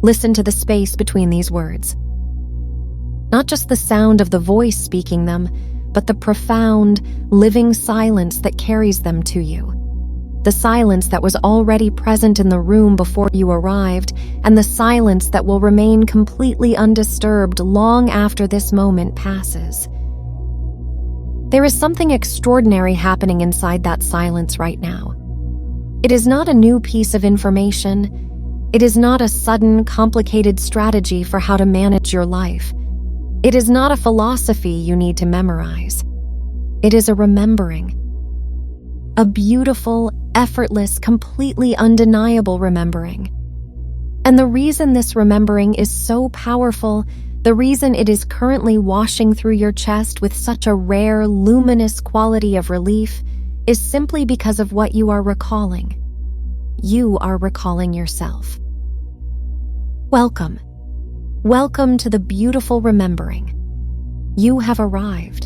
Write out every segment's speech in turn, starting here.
Listen to the space between these words. Not just the sound of the voice speaking them, but the profound, living silence that carries them to you. The silence that was already present in the room before you arrived, and the silence that will remain completely undisturbed long after this moment passes. There is something extraordinary happening inside that silence right now. It is not a new piece of information. It is not a sudden, complicated strategy for how to manage your life. It is not a philosophy you need to memorize. It is a remembering. A beautiful, effortless, completely undeniable remembering. And the reason this remembering is so powerful, the reason it is currently washing through your chest with such a rare, luminous quality of relief, is simply because of what you are recalling. You are recalling yourself. Welcome. Welcome to the beautiful remembering. You have arrived.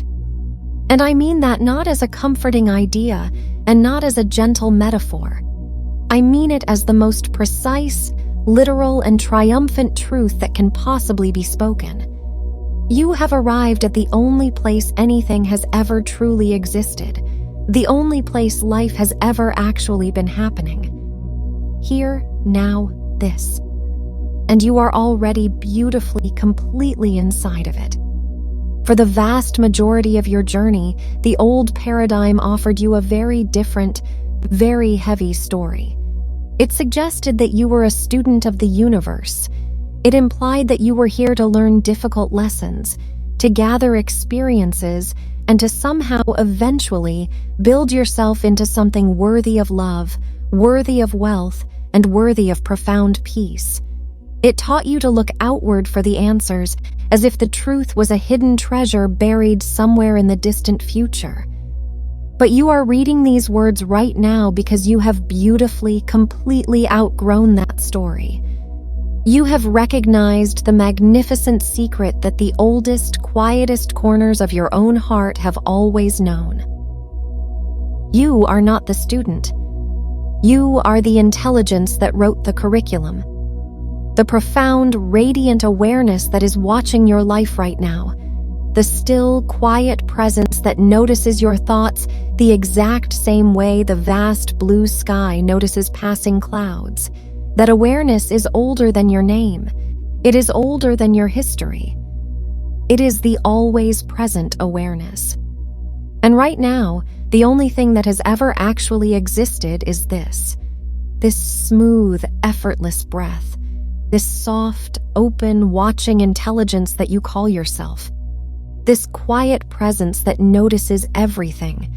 And I mean that not as a comforting idea and not as a gentle metaphor. I mean it as the most precise, literal, and triumphant truth that can possibly be spoken. You have arrived at the only place anything has ever truly existed, the only place life has ever actually been happening. Here, now, this. And you are already beautifully, completely inside of it. For the vast majority of your journey, the old paradigm offered you a very different, very heavy story. It suggested that you were a student of the universe. It implied that you were here to learn difficult lessons, to gather experiences, and to somehow eventually build yourself into something worthy of love, worthy of wealth, and worthy of profound peace. It taught you to look outward for the answers, as if the truth was a hidden treasure buried somewhere in the distant future. But you are reading these words right now because you have beautifully, completely outgrown that story. You have recognized the magnificent secret that the oldest, quietest corners of your own heart have always known. You are not the student. You are the intelligence that wrote the curriculum. The profound, radiant awareness that is watching your life right now. The still, quiet presence that notices your thoughts the exact same way the vast blue sky notices passing clouds. That awareness is older than your name. It is older than your history. It is the always present awareness. And right now, the only thing that has ever actually existed is this smooth, effortless breath. This soft, open, watching intelligence that you call yourself. This quiet presence that notices everything.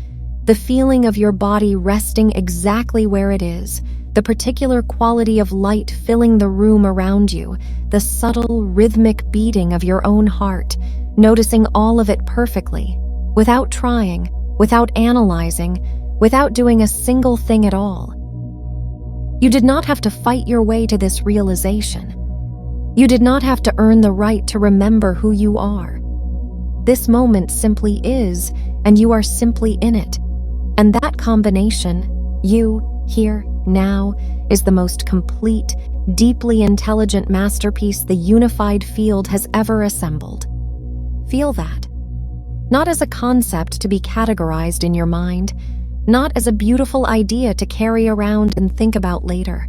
The feeling of your body resting exactly where it is. The particular quality of light filling the room around you. The subtle, rhythmic beating of your own heart. Noticing all of it perfectly. Without trying, without analyzing, without doing a single thing at all. You did not have to fight your way to this realization. You did not have to earn the right to remember who you are. This moment simply is, and you are simply in it. And that combination, you, here, now, is the most complete, deeply intelligent masterpiece the unified field has ever assembled. Feel that. Not as a concept to be categorized in your mind, not as a beautiful idea to carry around and think about later.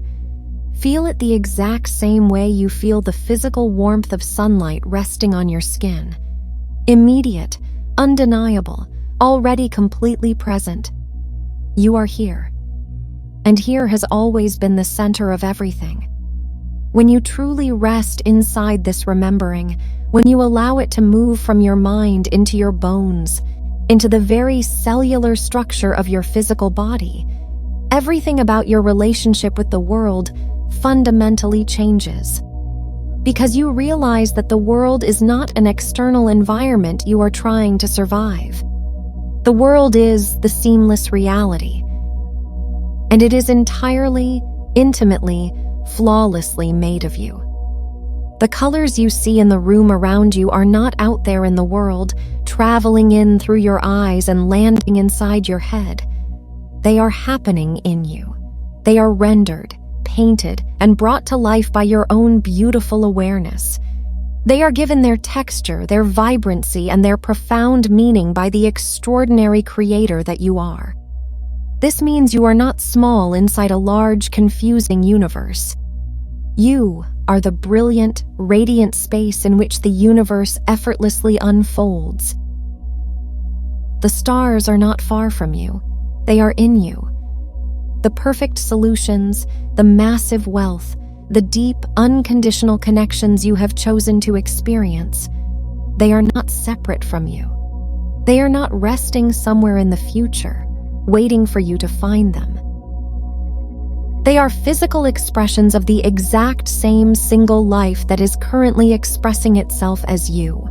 Feel it the exact same way you feel the physical warmth of sunlight resting on your skin. Immediate, undeniable, already completely present. You are here. And here has always been the center of everything. When you truly rest inside this remembering, when you allow it to move from your mind into your bones, into the very cellular structure of your physical body, everything about your relationship with the world fundamentally changes. Because you realize that the world is not an external environment you are trying to survive. The world is the seamless reality. And it is entirely, intimately, flawlessly made of you. The colors you see in the room around you are not out there in the world, traveling in through your eyes and landing inside your head. They are happening in you. They are rendered, painted and brought to life by your own beautiful awareness. They are given their texture, their vibrancy, and their profound meaning by the extraordinary creator that you are. This means you are not small inside a large, confusing universe. You are the brilliant, radiant space in which the universe effortlessly unfolds. The stars are not far from you. They are in you. The perfect solutions, the massive wealth, the deep, unconditional connections you have chosen to experience, they are not separate from you. They are not resting somewhere in the future, waiting for you to find them. They are physical expressions of the exact same single life that is currently expressing itself as you.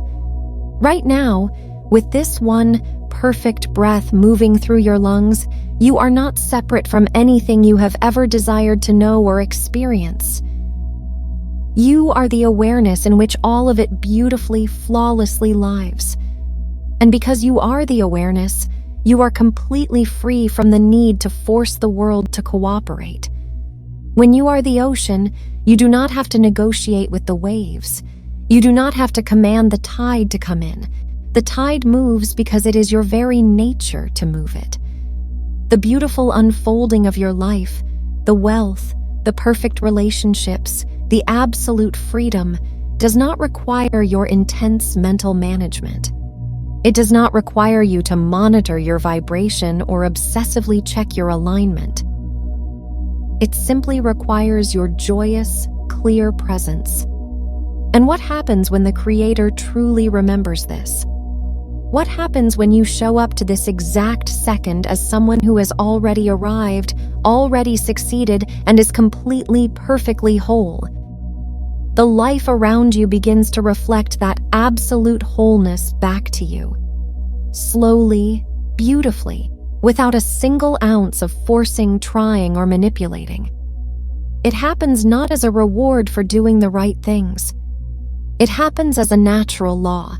Right now, with this one perfect breath moving through your lungs, you are not separate from anything you have ever desired to know or experience. You are the awareness in which all of it beautifully, flawlessly lives. And because you are the awareness, you are completely free from the need to force the world to cooperate. When you are the ocean, you do not have to negotiate with the waves. You do not have to command the tide to come in. The tide moves because it is your very nature to move it. The beautiful unfolding of your life, the wealth, the perfect relationships, the absolute freedom does not require your intense mental management. It does not require you to monitor your vibration or obsessively check your alignment. It simply requires your joyous, clear presence. And what happens when the Creator truly remembers this? What happens when you show up to this exact second as someone who has already arrived, already succeeded, and is completely, perfectly whole? The life around you begins to reflect that absolute wholeness back to you. Slowly, beautifully, without a single ounce of forcing, trying, or manipulating. It happens not as a reward for doing the right things. It happens as a natural law,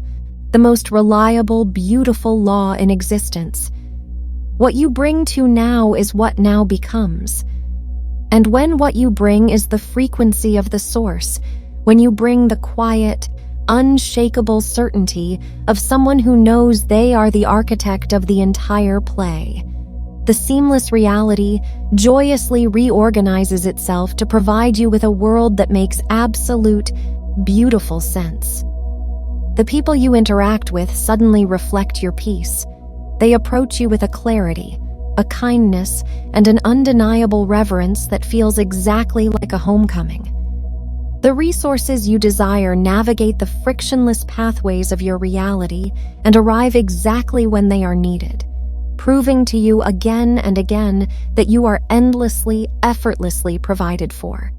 the most reliable, beautiful law in existence. What you bring to now is what now becomes. And when what you bring is the frequency of the source, when you bring the quiet, unshakable certainty of someone who knows they are the architect of the entire play, the seamless reality joyously reorganizes itself to provide you with a world that makes absolute, beautiful sense. The people you interact with suddenly reflect your peace. They approach you with a clarity, a kindness, and an undeniable reverence that feels exactly like a homecoming. The resources you desire navigate the frictionless pathways of your reality and arrive exactly when they are needed, proving to you again and again that you are endlessly, effortlessly provided for.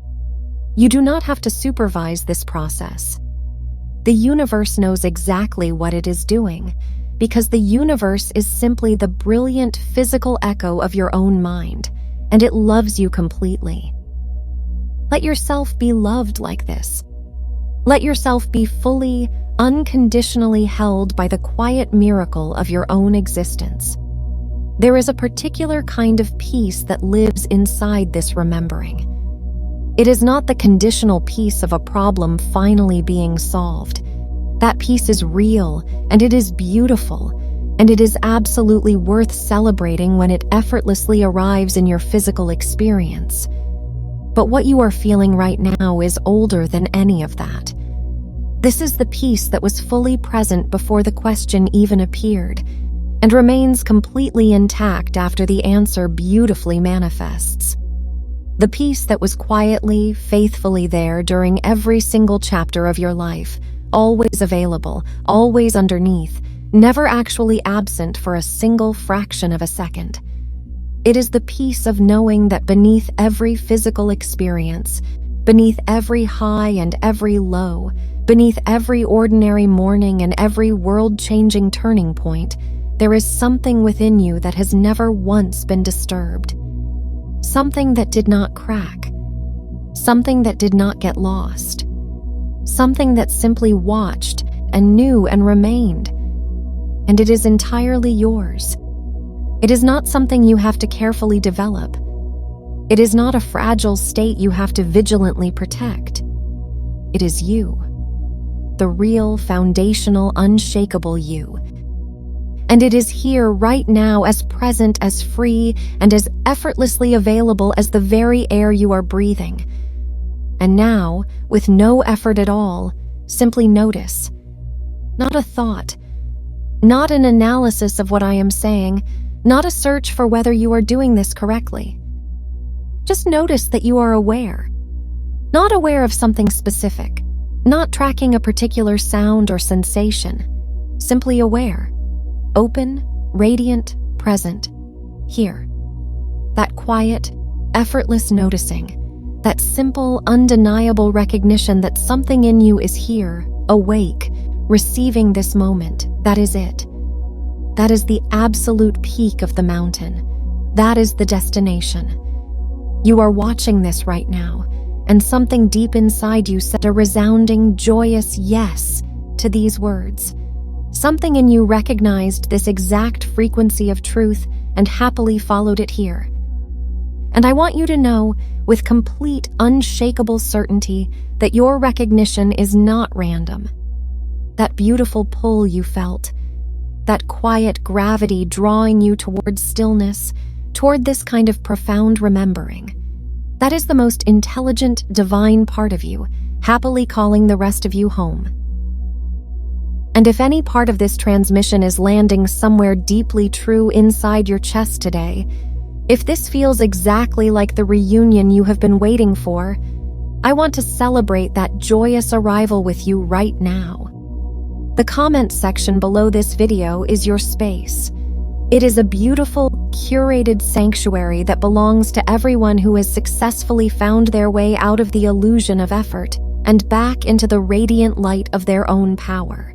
You do not have to supervise this process. The universe knows exactly what it is doing, because the universe is simply the brilliant physical echo of your own mind, and it loves you completely. Let yourself be loved like this. Let yourself be fully, unconditionally held by the quiet miracle of your own existence. There is a particular kind of peace that lives inside this remembering. It is not the conditional peace of a problem finally being solved. That peace is real, and it is beautiful, and it is absolutely worth celebrating when it effortlessly arrives in your physical experience. But what you are feeling right now is older than any of that. This is the peace that was fully present before the question even appeared, and remains completely intact after the answer beautifully manifests. The peace that was quietly, faithfully there during every single chapter of your life, always available, always underneath, never actually absent for a single fraction of a second. It is the peace of knowing that beneath every physical experience, beneath every high and every low, beneath every ordinary morning and every world-changing turning point, there is something within you that has never once been disturbed. Something that did not crack. Something that did not get lost. Something that simply watched and knew and remained. And it is entirely yours. It is not something you have to carefully develop. It is not a fragile state you have to vigilantly protect. It is you, the real, foundational, unshakable you. And it is here right now, as present, as free, and as effortlessly available as the very air you are breathing. And now, with no effort at all, simply notice. Not a thought, not an analysis of what I am saying, not a search for whether you are doing this correctly. Just notice that you are aware. Not aware of something specific, not tracking a particular sound or sensation, simply aware. Open, radiant, present, here. That quiet, effortless noticing, that simple, undeniable recognition that something in you is here, awake, receiving this moment. That is it. That is the absolute peak of the mountain. That is the destination. You are watching this right now, and something deep inside you said a resounding, joyous yes to these words. Something in you recognized this exact frequency of truth and happily followed it here. And I want you to know, with complete, unshakable certainty, that your recognition is not random. That beautiful pull you felt, that quiet gravity drawing you towards stillness, toward this kind of profound remembering, that is the most intelligent, divine part of you, happily calling the rest of you home. And if any part of this transmission is landing somewhere deeply true inside your chest today, if this feels exactly like the reunion you have been waiting for, I want to celebrate that joyous arrival with you right now. The comment section below this video is your space. It is a beautiful, curated sanctuary that belongs to everyone who has successfully found their way out of the illusion of effort and back into the radiant light of their own power.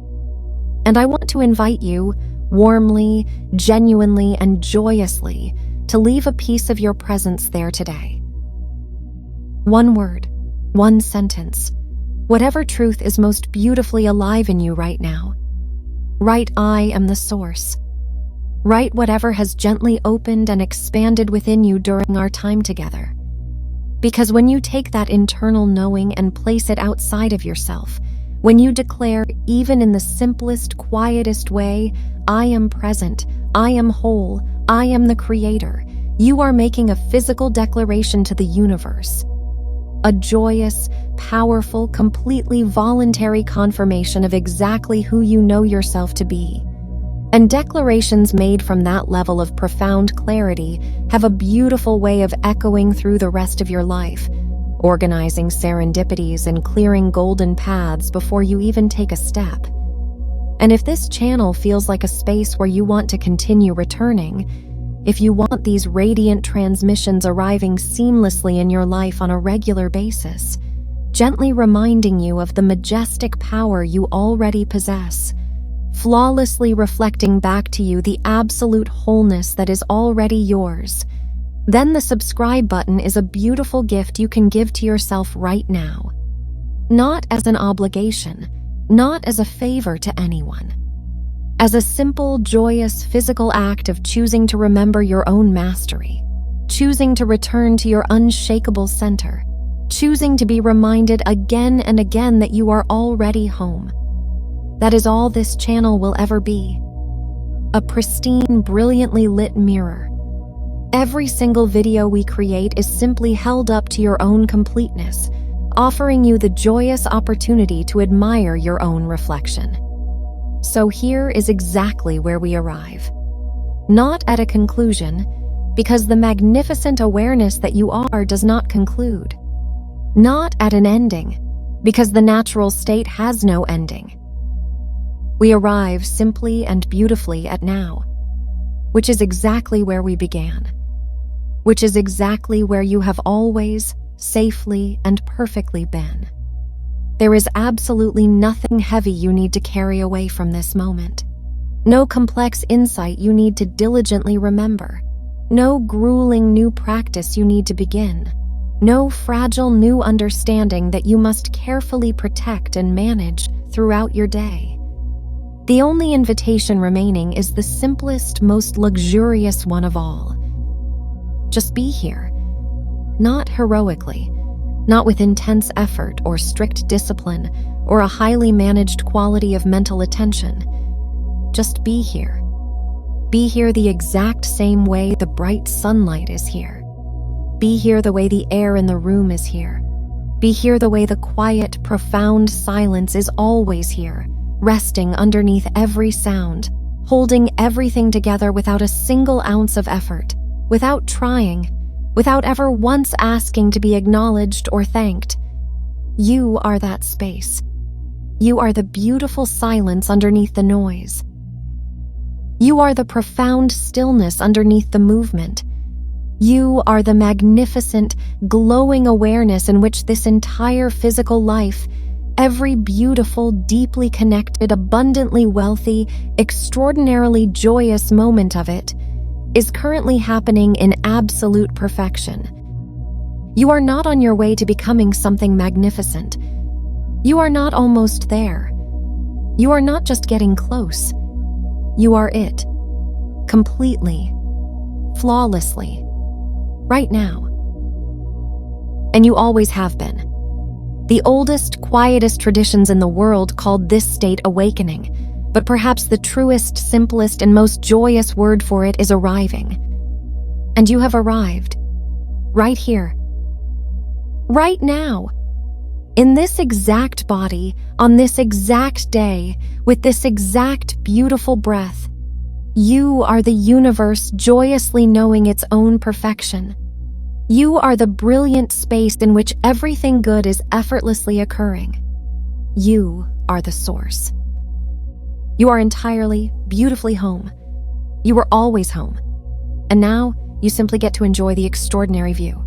And I want to invite you, warmly, genuinely, and joyously, to leave a piece of your presence there today. One word, one sentence, whatever truth is most beautifully alive in you right now. Write, I am the source. Write whatever has gently opened and expanded within you during our time together. Because when you take that internal knowing and place it outside of yourself, when you declare, even in the simplest, quietest way, I am present, I am whole, I am the creator, you are making a physical declaration to the universe. A joyous, powerful, completely voluntary confirmation of exactly who you know yourself to be. And declarations made from that level of profound clarity have a beautiful way of echoing through the rest of your life, organizing serendipities and clearing golden paths before you even take a step. And if this channel feels like a space where you want to continue returning, if you want these radiant transmissions arriving seamlessly in your life on a regular basis, gently reminding you of the majestic power you already possess, flawlessly reflecting back to you the absolute wholeness that is already yours, then the subscribe button is a beautiful gift you can give to yourself right now. Not as an obligation, not as a favor to anyone. As a simple, joyous, physical act of choosing to remember your own mastery, choosing to return to your unshakable center, choosing to be reminded again and again that you are already home. That is all this channel will ever be. A pristine, brilliantly lit mirror. Every single video we create is simply held up to your own completeness, offering you the joyous opportunity to admire your own reflection. So here is exactly where we arrive. Not at a conclusion, because the magnificent awareness that you are does not conclude. Not at an ending, because the natural state has no ending. We arrive simply and beautifully at now, which is exactly where we began, which is exactly where you have always, safely, and perfectly been. There is absolutely nothing heavy you need to carry away from this moment. No complex insight you need to diligently remember. No grueling new practice you need to begin. No fragile new understanding that you must carefully protect and manage throughout your day. The only invitation remaining is the simplest, most luxurious one of all. Just be here. not heroically, not with intense effort or strict discipline or a highly managed quality of mental attention. Just be here. Be here the exact same way the bright sunlight is here. Be here the way the air in the room is here. Be here the way the quiet, profound silence is always here, resting underneath every sound, holding everything together without a single ounce of effort, without trying, without ever once asking to be acknowledged or thanked. You are that space. You are the beautiful silence underneath the noise. You are the profound stillness underneath the movement. You are the magnificent, glowing awareness in which this entire physical life, every beautiful, deeply connected, abundantly wealthy, extraordinarily joyous moment of it, is currently happening in absolute perfection. You are not on your way to becoming something magnificent. You are not almost there. You are not just getting close. You are it. Completely. Flawlessly. Right now. And you always have been. The oldest, quietest traditions in the world called this state awakening, but perhaps the truest, simplest, and most joyous word for it is arriving. And you have arrived. Right here. Right now. In this exact body, on this exact day, with this exact beautiful breath. You are the universe joyously knowing its own perfection. You are the brilliant space in which everything good is effortlessly occurring. You are the source. You are entirely, beautifully home. You were always home. And now, you simply get to enjoy the extraordinary view.